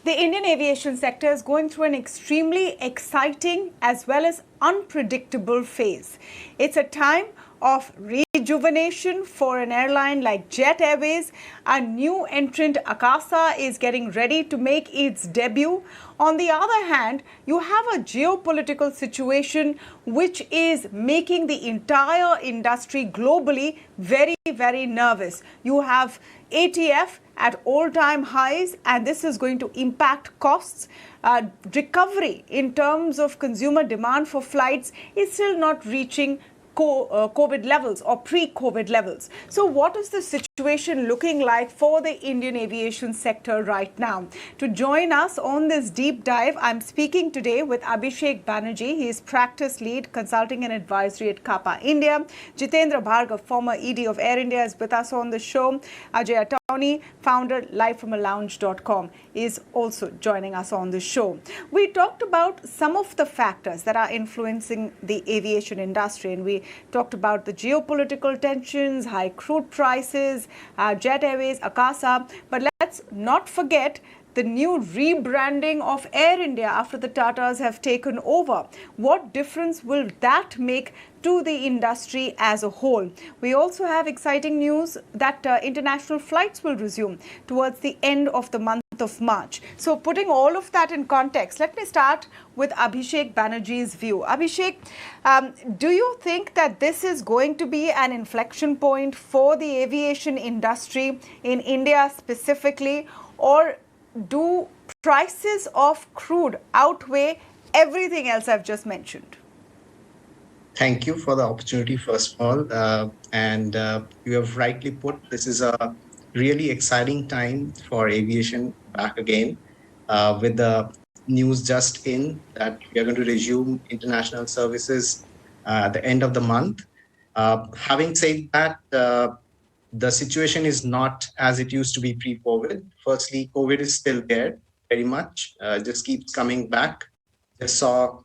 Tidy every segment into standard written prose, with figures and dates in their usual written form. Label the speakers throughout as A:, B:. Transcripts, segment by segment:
A: The Indian aviation sector is going through an extremely exciting as well as unpredictable phase. It's a time of rejuvenation for an airline like Jet Airways. A new entrant, Akasa, is getting ready to make its debut. On the other hand, you have a geopolitical situation which is making the entire industry globally very, very nervous. You have ATF at all-time highs, and this is going to impact costs. Recovery in terms of consumer demand for flights is still not reaching COVID levels or pre-COVID levels. So what is the situation looking like for the Indian aviation sector right now? To join us on this deep dive, I'm speaking today with Abhishek Banerjee. He is Practice Lead Consulting and Advisory at CAPA India. Jitendra Bhargava, former ED of Air India, is with us on the show. Ajay Awtaney, founder livefromalounge.com, is also joining us on the show. We talked about some of the factors that are influencing the aviation industry, and we talked about the geopolitical tensions, high crude prices, Jet Airways, Akasa. But let's not forget the new rebranding of Air India after the Tatas have taken over. What difference will that make to the industry as a whole? We also have exciting news that international flights will resume towards the end of the month of March. So putting all of that in context, let me start with Abhishek Banerjee's view. Abhishek, do you think that this is going to be an inflection point for the aviation industry in India specifically, or do prices of crude outweigh everything else I've just mentioned?
B: Thank you for the opportunity, first of all. You have rightly put, this is a really exciting time for aviation back again, with the news just in that we are going to resume international services at the end of the month. Having said that, the situation is not as it used to be pre-COVID. Firstly, COVID is still there very much, just keeps coming back. Just saw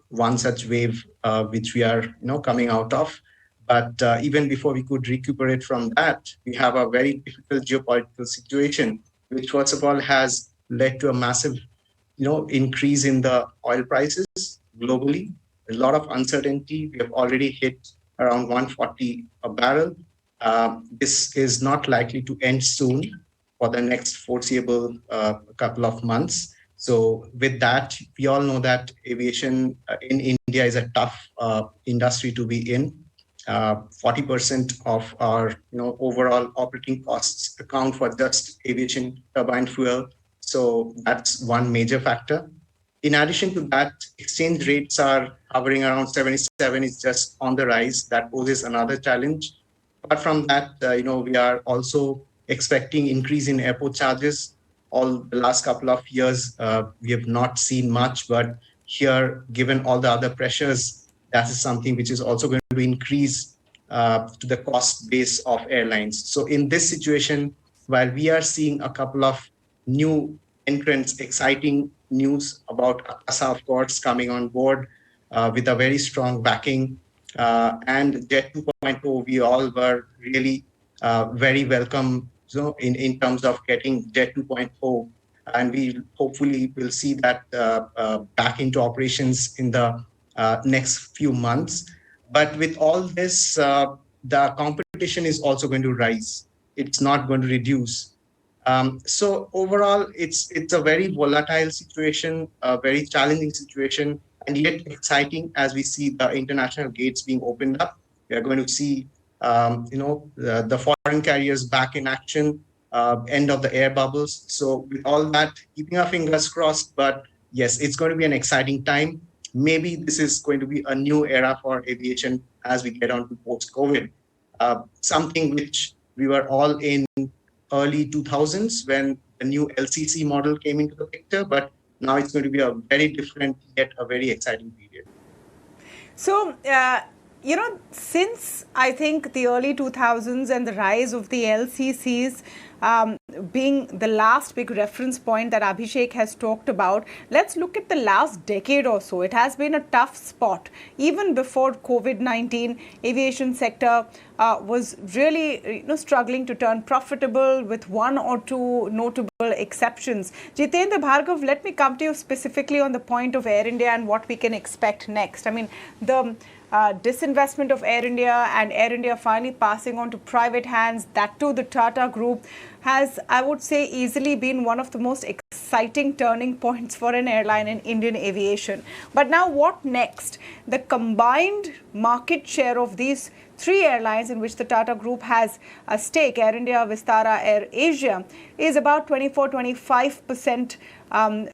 B: one such wave which we are coming out of. But even before we could recuperate from that, we have a very difficult geopolitical situation, which first of all has led to a massive increase in the oil prices globally. A lot of uncertainty. We have already hit around 140 a barrel. This is not likely to end soon for the next foreseeable couple of months. So with that, we all know that aviation in India is a tough industry to be in. 40% of our overall operating costs account for just aviation turbine fuel. So that's one major factor. In addition to that, exchange rates are hovering around 77, is just on the rise. That poses another challenge. Apart from that, we are also expecting increase in airport charges. All the last couple of years, we have not seen much, but here, given all the other pressures, that is something which is also going to increase to the cost base of airlines. So in this situation, while we are seeing a couple of new entrants, exciting news about Akasa, of course, coming on board with a very strong backing, and Jet 2.0, we all were really very welcome in terms of getting Jet 2.0, and we hopefully will see that back into operations in the next few months. But with all this, the competition is also going to rise. It's not going to reduce. So overall, it's a very volatile situation, a very challenging situation, and yet exciting as we see the international gates being opened up. We are going to see the foreign carriers back in action, end of the air bubbles. So with all that, keeping our fingers crossed, but yes, it's going to be an exciting time. Maybe this is going to be a new era for aviation as we get on to post-COVID, something which we were all in early 2000s when the new LCC model came into the picture, but now it's going to be a very different yet a very exciting period.
A: So, since I think the early 2000s and the rise of the LCCs, being the last big reference point that Abhishek has talked about, let's look at the last decade or so. It has been a tough spot. Even before COVID-19, aviation sector was really struggling to turn profitable, with one or two notable exceptions. Jitendra Bhargava, let me come to you specifically on the point of Air India and what we can expect next. I mean, the disinvestment of Air India and Air India finally passing on to private hands, that too the Tata Group, has, I would say, easily been one of the most exciting turning points for an airline in Indian aviation. But now what next? The combined market share of these three airlines in which the Tata Group has a stake, Air India, Vistara, Air Asia, is about 24-25%, and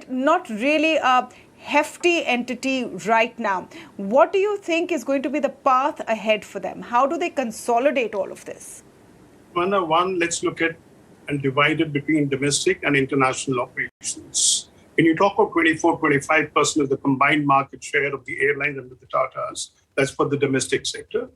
A: not really a hefty entity right now. What do you think is going to be the path ahead for them? How do they consolidate all of this?
C: One, let's look at and divide it between domestic and international operations. When you talk of 24-25% of the combined market share of the airlines under the Tatas, that's for the domestic sector.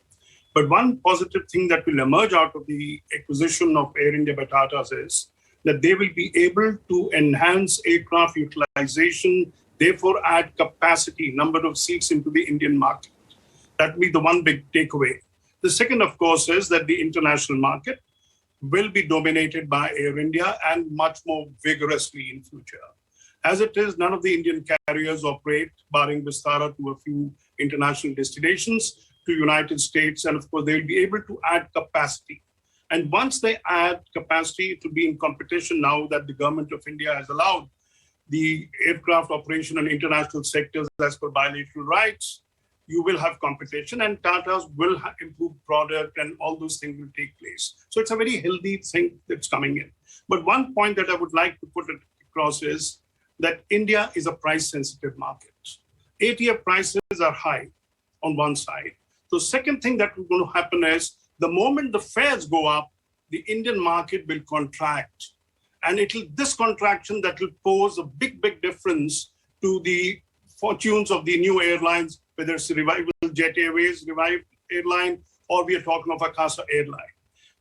C: But one positive thing that will emerge out of the acquisition of Air India by Tatas is that they will be able to enhance aircraft utilization, therefore add capacity, number of seats into the Indian market. That will be the one big takeaway. The second, of course, is that the international market will be dominated by Air India and much more vigorously in future. As it is, none of the Indian carriers operate, barring Vistara, to a few international destinations, to United States, and of course, they'll be able to add capacity. And once they add capacity, to be in competition now that the government of India has allowed the aircraft operation and international sectors as per bilateral rights, you will have competition and Tata's will improve product and all those things will take place. So it's a very healthy thing that's coming in. But one point that I would like to put it across is that India is a price sensitive market. ATF prices are high on one side. So second thing that is going to happen is the moment the fares go up, the Indian market will contract. And this contraction that will pose a big, big difference to the fortunes of the new airlines, whether it's Revival Jet Airways, Revive Airline, or we are talking of Akasa Airline.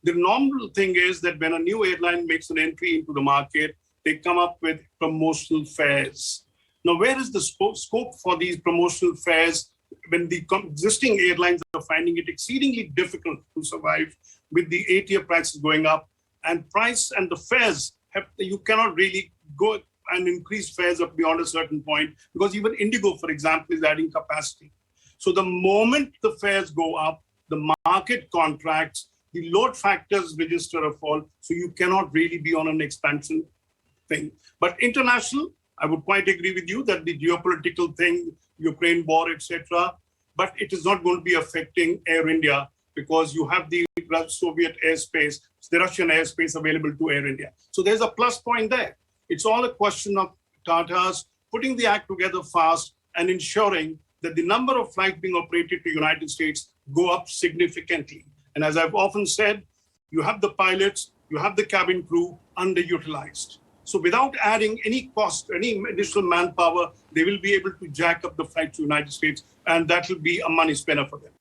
C: The normal thing is that when a new airline makes an entry into the market, they come up with promotional fares. Now, where is the scope for these promotional fares when the existing airlines are finding it exceedingly difficult to survive with the ATF prices going up and price and the fares? You cannot really go and increase fares up beyond a certain point because even Indigo, for example, is adding capacity. So the moment the fares go up, the market contracts, the load factors register a fall. So you cannot really be on an expansion thing. But international, I would quite agree with you that the geopolitical thing, Ukraine war, etc., but it is not going to be affecting Air India because you have the Soviet airspace, the Russian airspace available to Air India. So there's a plus point there. It's all a question of Tata's putting the act together fast and ensuring that the number of flights being operated to the United States go up significantly. And as I've often said, you have the pilots, you have the cabin crew underutilized. So without adding any cost, any additional manpower, they will be able to jack up the flight to the United States, and that will be a money spinner for them.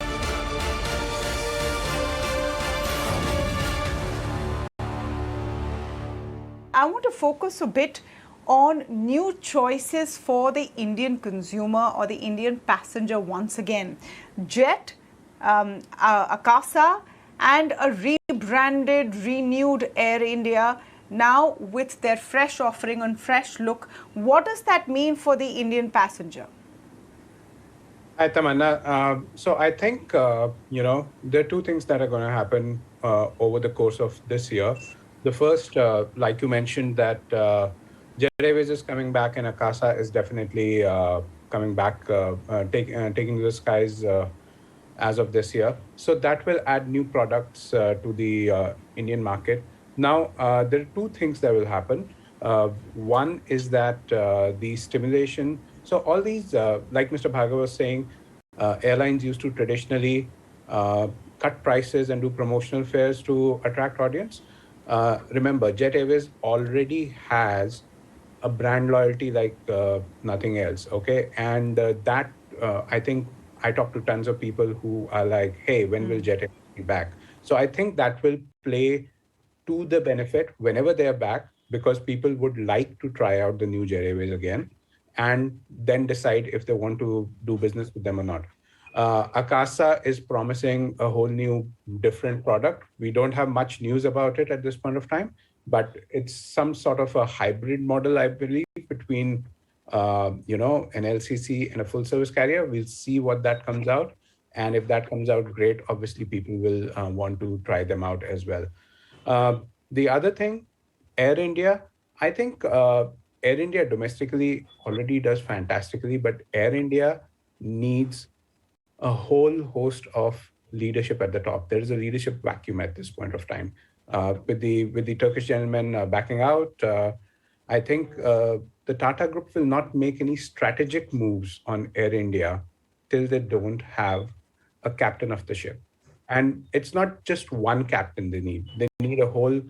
A: I want to focus a bit on new choices for the Indian consumer or the Indian passenger once again. Jet, Akasa, and a rebranded, renewed Air India, now with their fresh offering and fresh look. What does that mean for the Indian passenger?
D: Hi, Tamanna. So I think, there are two things that are going to happen over the course of this year. The first, like you mentioned, that Jet Airways is coming back and Akasa is definitely coming back, taking the skies as of this year. So that will add new products to the Indian market. Now, there are two things that will happen. One is that the stimulation. So all these, like Mr. Bhargava was saying, airlines used to traditionally cut prices and do promotional fares to attract audience. Remember, Jet Airways already has a brand loyalty like nothing else, okay? And that, I think, I talk to tons of people who are like, hey, when will Jet Airways be back? So I think that will play to the benefit whenever they are back, because people would like to try out the new Jet Airways again and then decide if they want to do business with them or not. Akasa is promising a whole new different product. We don't have much news about it at this point of time, but it's some sort of a hybrid model, I believe, between an LCC and a full service carrier. We'll see what that comes out. And if that comes out great, obviously people will want to try them out as well. The other thing, Air India, I think Air India domestically already does fantastically, but Air India needs a whole host of leadership at the top. There is a leadership vacuum at this point of time. With the Turkish gentleman backing out, I think the Tata Group will not make any strategic moves on Air India till they don't have a captain of the ship. And it's not just one captain they need. They need a whole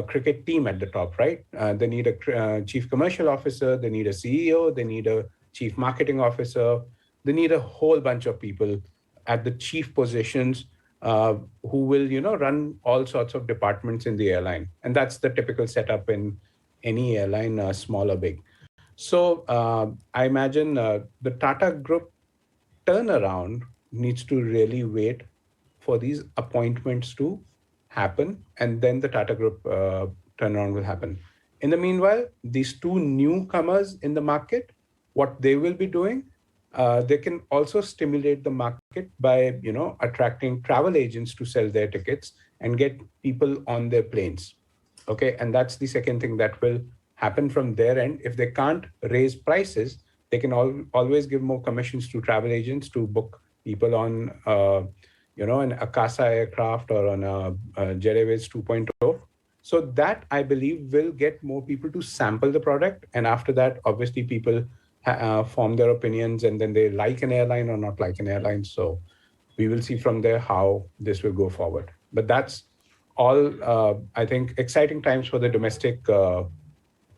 D: cricket team at the top, right? They need a chief commercial officer, they need a CEO, they need a chief marketing officer, they need a whole bunch of people at the chief positions who will, run all sorts of departments in the airline. And that's the typical setup in any airline, small or big. So I imagine the Tata Group turnaround needs to really wait for these appointments to happen, and then the Tata Group turnaround will happen. In the meanwhile, these two newcomers in the market, what they will be doing, they can also stimulate the market by, attracting travel agents to sell their tickets and get people on their planes. Okay, and that's the second thing that will happen from their end. If they can't raise prices, they can always give more commissions to travel agents to book people on, an Akasa aircraft or on a Jet Airways 2.0. So that, I believe, will get more people to sample the product. And after that, obviously, people form their opinions, and then they like an airline or not like an airline. So we will see from there how this will go forward. But that's all, I think, exciting times for the domestic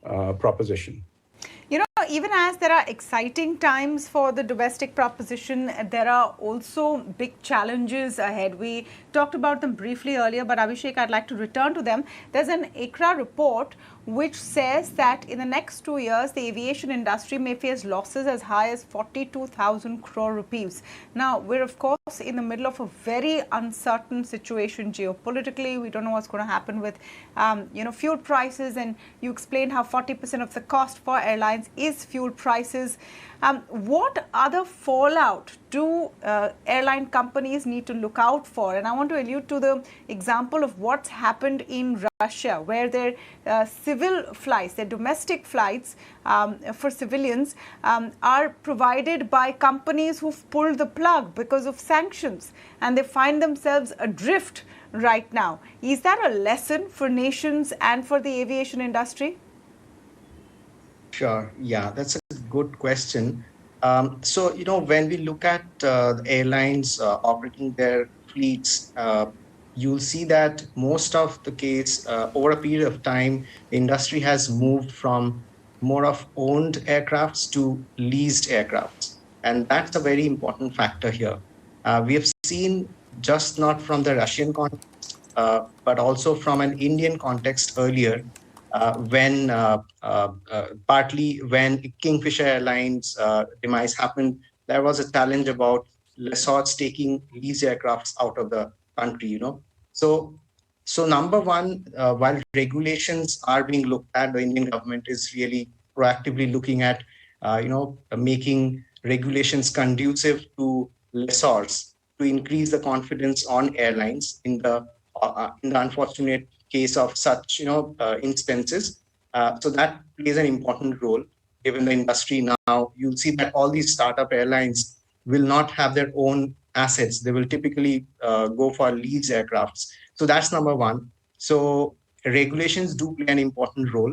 D: proposition.
A: Even as there are exciting times for the domestic proposition, there are also big challenges ahead. We talked about them briefly earlier, but Abhishek, I'd like to return to them. There's an ICRA report which says that in the next 2 years, the aviation industry may face losses as high as 42,000 crore rupees. Now, we're of course in the middle of a very uncertain situation geopolitically. We don't know what's going to happen with, fuel prices, and you explained how 40% of the cost for airlines is fuel prices. What other fallout do airline companies need to look out for? And I want to allude to the example of what's happened in Russia, where their civil flights, their domestic flights for civilians are provided by companies who've pulled the plug because of sanctions, and they find themselves adrift right now. Is that a lesson for nations and for the aviation industry?
B: Sure. Yeah, that's a good question. So, when we look at the airlines operating their fleets, you'll see that most of the case over a period of time, the industry has moved from more of owned aircrafts to leased aircrafts. And that's a very important factor here. We have seen, just not from the Russian context, but also from an Indian context earlier, when partly when Kingfisher Airlines demise happened, there was a challenge about lessors taking lease aircrafts out of the country. So number one, while regulations are being looked at, the Indian government is really proactively looking at, making regulations conducive to lessors to increase the confidence on airlines in the unfortunate case of such instances. So that plays an important role given the industry now. You'll see that all these startup airlines will not have their own assets. They will typically go for leased aircrafts. So that's number one. So regulations do play an important role.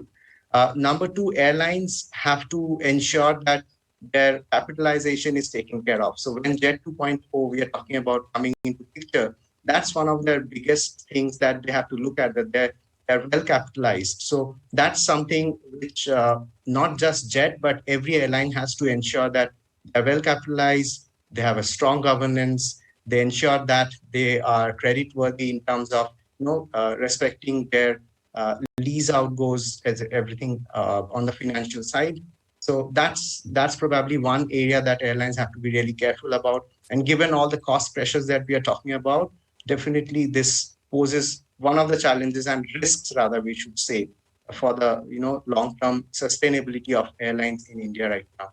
B: Number two, airlines have to ensure that their capitalization is taken care of. So when Jet 2.0 we are talking about coming into picture, that's one of their biggest things that they have to look at, that they're well capitalized. So that's something which not just Jet, but every airline has to ensure that they're well capitalized, they have a strong governance, they ensure that they are credit worthy in terms of respecting their lease outgoes as everything on the financial side. So that's probably one area that airlines have to be really careful about. And given all the cost pressures that we are talking about, definitely this poses one of the challenges and risks, rather, we should say, for the long-term sustainability of airlines in India right now.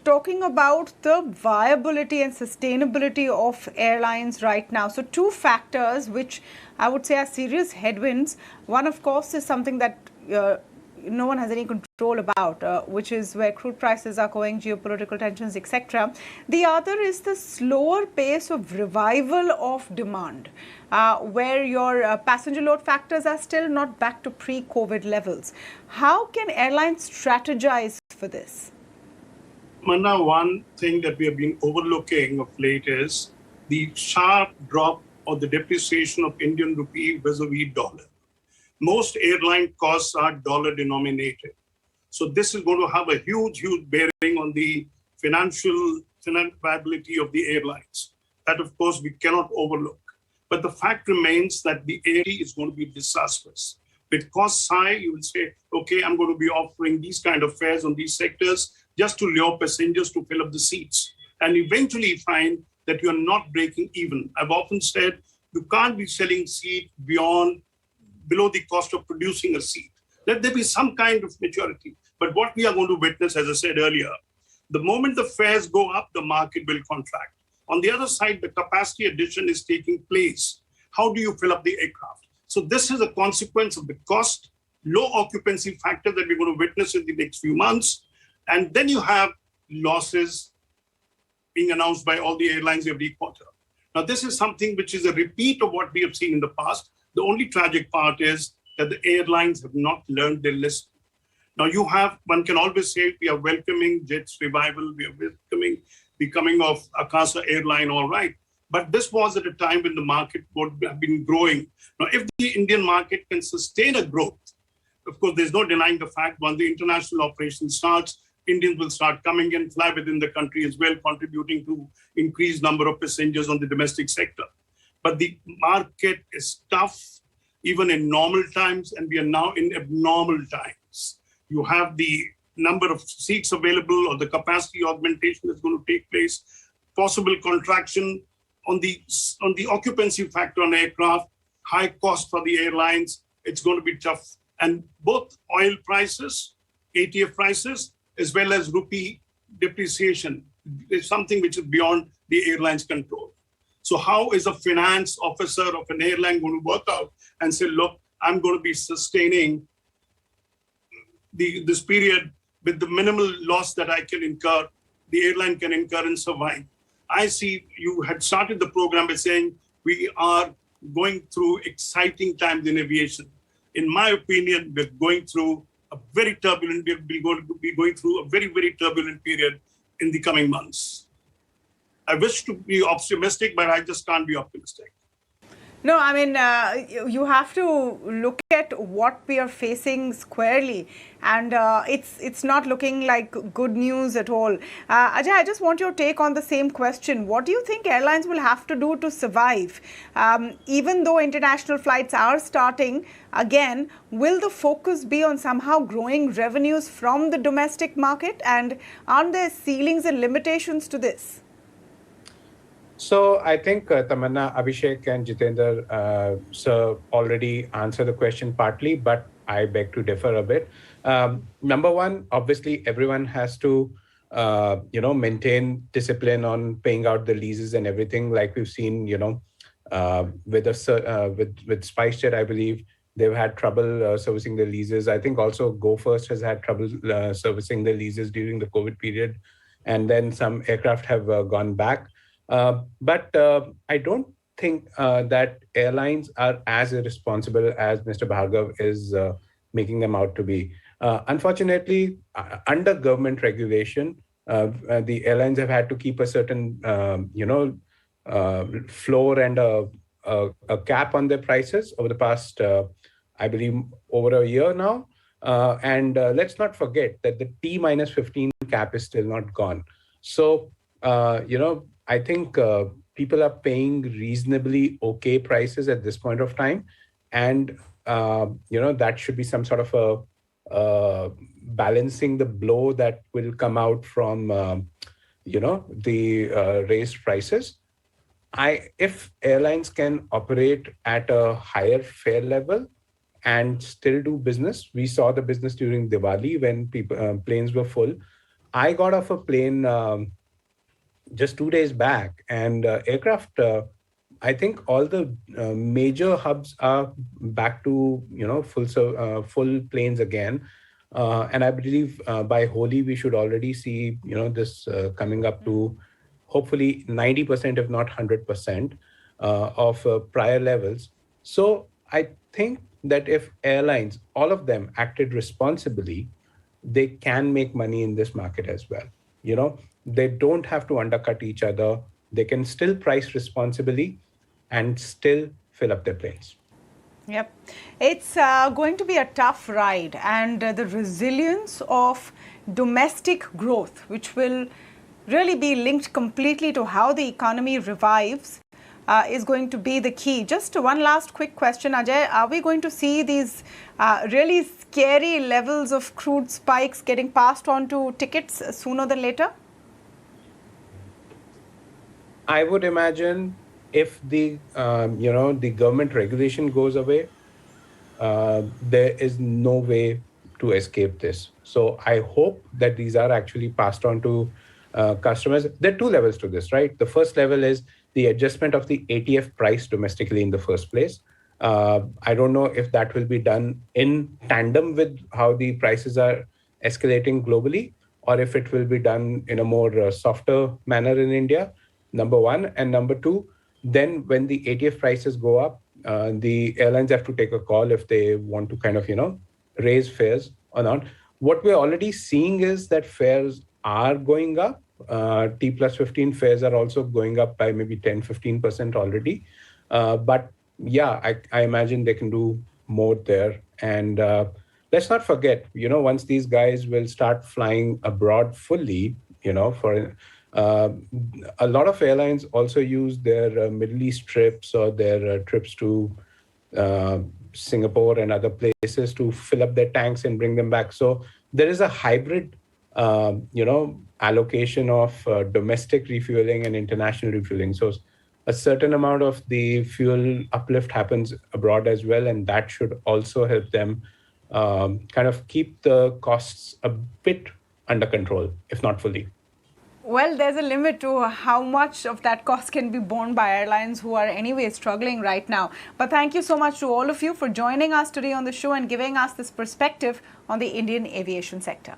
A: Talking about the viability and sustainability of airlines right now. So two factors which I would say are serious headwinds. One, of course, is something that no one has any control about, which is where crude prices are going, geopolitical tensions, etc. The other is the slower pace of revival of demand, where your passenger load factors are still not back to pre-COVID levels. How can airlines strategize for this?
C: Manna, one thing that we have been overlooking of late is the sharp drop or the depreciation of Indian rupee vis-a-vis dollar. Most airline costs are dollar denominated. So this is going to have a huge bearing on the financial viability of the airlines. That, of course, we cannot overlook. But the fact remains that the air is going to be disastrous. With costs high, you will say, okay, I'm going to be offering these kind of fares on these sectors just to lure passengers to fill up the seats. And eventually find that you're not breaking even. I've often said, you can't be selling seat below the cost of producing a seat. Let there be some kind of maturity. But what we are going to witness, as I said earlier, the moment the fares go up, the market will contract. On the other side, the capacity addition is taking place. How do you fill up the aircraft? So this is a consequence of the cost, low occupancy factor that we're going to witness in the next few months. And then you have losses being announced by all the airlines every quarter. Now, this is something which is a repeat of what we have seen in the past. The only tragic part is that the airlines have not learned their lesson. Now, one can always say we are welcoming Jet's revival, we are welcoming the coming of Akasa airline, all right. But this was at a time when the market would have been growing. Now, if the Indian market can sustain a growth, of course, there's no denying the fact when the international operation starts, Indians will start coming in, fly within the country as well, contributing to increased number of passengers on the domestic sector. But the market is tough, even in normal times, and we are now in abnormal times. You have the number of seats available or the capacity augmentation that's going to take place, possible contraction on the occupancy factor on aircraft, high cost for the airlines. It's going to be tough. And both oil prices, ATF prices, as well as rupee depreciation is something which is beyond the airline's control. So how is a finance officer of an airline going to work out and say, look, I'm going to be sustaining this period with the minimal loss that I can incur, the airline can incur and survive? I see you had started the program by saying we are going through exciting times in aviation. In my opinion, we're going through we're going to be going through a very, very turbulent period in the coming months. I wish to be optimistic, but I just can't be optimistic.
A: No, I mean, you have to look at what we are facing squarely, and it's not looking like good news at all. Ajay, I just want your take on the same question. What do you think airlines will have to do to survive? Even though international flights are starting again, will the focus be on somehow growing revenues from the domestic market? And aren't there ceilings and limitations to this?
D: So I think Tamanna, Abhishek and Jitendra sir already answered the question partly, but I beg to differ a bit. Number one, obviously everyone has to maintain discipline on paying out the leases and everything, like we've seen, with SpiceJet, I believe they've had trouble servicing the leases. I think also Go First has had trouble servicing the leases during the COVID period, and then some aircraft have gone back. But I don't think that airlines are as irresponsible as Mr. Bhargava is making them out to be. Unfortunately, under government regulation, the airlines have had to keep a certain, floor and a cap on their prices over the past, I believe, over a year now. And let's not forget that the T-15 cap is still not gone. So I think people are paying reasonably okay prices at this point of time. And, that should be some sort of balancing the blow that will come out from, the raised prices. If airlines can operate at a higher fare level and still do business, we saw the business during Diwali when planes were full. I got off a plane just 2 days back, and aircraft. I think all the major hubs are back to full planes again, and I believe by Holi we should already see this coming up to hopefully 90%, if not 100%, of prior levels. So I think that if airlines, all of them, acted responsibly, they can make money in this market as well. They don't have to undercut each other. They can still price responsibly and still fill up their planes.
A: Yep. It's going to be a tough ride, and the resilience of domestic growth, which will really be linked completely to how the economy revives, is going to be the key. Just one last quick question, Ajay. Are we going to see these really scary levels of crude spikes getting passed on to tickets sooner than later?
D: I would imagine if the government regulation goes away, there is no way to escape this. So I hope that these are actually passed on to customers. There are two levels to this, right? The first level is the adjustment of the ATF price domestically in the first place. I don't know if that will be done in tandem with how the prices are escalating globally, or if it will be done in a more softer manner in India, number one. And number two, then when the ATF prices go up, the airlines have to take a call if they want to kind of, raise fares or not. What we're already seeing is that fares are going up. T plus 15 fares are also going up by maybe 10-15% already. But yeah, I imagine they can do more there. And let's not forget, once these guys will start flying abroad fully, for a lot of airlines also use their Middle East trips or their trips to Singapore and other places to fill up their tanks and bring them back. So there is a hybrid, allocation of domestic refueling and international refueling. So a certain amount of the fuel uplift happens abroad as well, and that should also help them kind of keep the costs a bit under control, if not fully.
A: Well, there's a limit to how much of that cost can be borne by airlines who are anyway struggling right now. But thank you so much to all of you for joining us today on the show and giving us this perspective on the Indian aviation sector.